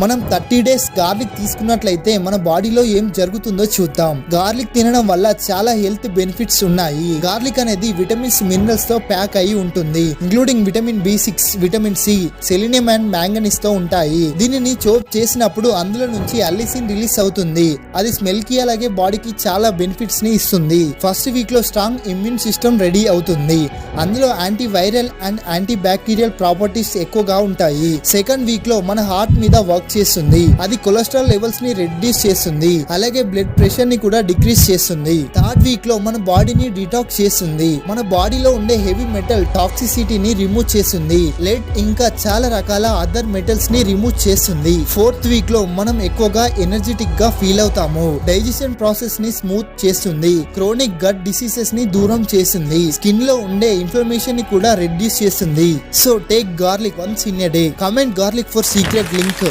మనం 30 days garlic తీసుకున్నట్లయితే మన బాడీలో ఏం జరుగుతుందో చూద్దాం. గార్లిక్ తినడం వల్ల చాలా హెల్త్ బెనిఫిట్స్ ఉన్నాయి. గార్లిక్ అనేది విటమిన్స్, మినరల్స్ తో ప్యాక్ అయి ఉంటుంది. Including vitamin B6, vitamin C, selenium and manganese తో ఉంటాయి. దీనిని చోప్ చేసినప్పుడు అందులో నుంచి అల్లిసిన్ రిలీజ్ అవుతుంది. అది స్మెల్ కి అలాగే బాడీకి చాలా బెనిఫిట్స్ ని ఇస్తుంది. ఫస్ట్ వీక్ లో స్ట్రాంగ్ ఇమ్యూన్ సిస్టమ్ రెడీ అవుతుంది. అందులో anti viral and anti bacterial properties ఎక్కువగా ఉంటాయి. సెకండ్ వీక్ లో మన హార్ట్ మీద వర్క్ చేస్తుంది. అది కొలెస్ట్రాల్ లెవెల్స్ ని రెడ్యూస్ చేస్తుంది. అలాగే బ్లడ్ ప్రెషర్ ని కూడా డిక్రీజ్ చేస్తుంది. థర్డ్ వీక్ లో మన బాడీని డిటాక్స్ చేస్తుంది. మన బాడీలో ఉండే హెవీ మెటల్ టాక్సిసిటీని రిమూవ్ చేస్తుంది. లెడ్ ఇంకా చాలా రకాల అదర్ మెటల్స్ ని రిమూవ్ చేస్తుంది. ఫోర్త్ వీక్ లో మనం ఎక్కువగా ఎనర్జెటిక్ గా ఫీల్ అవుతాము. డైజెషన్ ప్రాసెస్ ని స్మూత్ చేస్తుంది. క్రోనిక్ గట్ డిసీజెస్ ని దూరం చేస్తుంది. స్కిన్ లో ఉండే ఇన్ఫ్లమేషన్ ని కూడా రెడ్యూస్ చేస్తుంది. So take garlic once in a day. Comment garlic for secret link.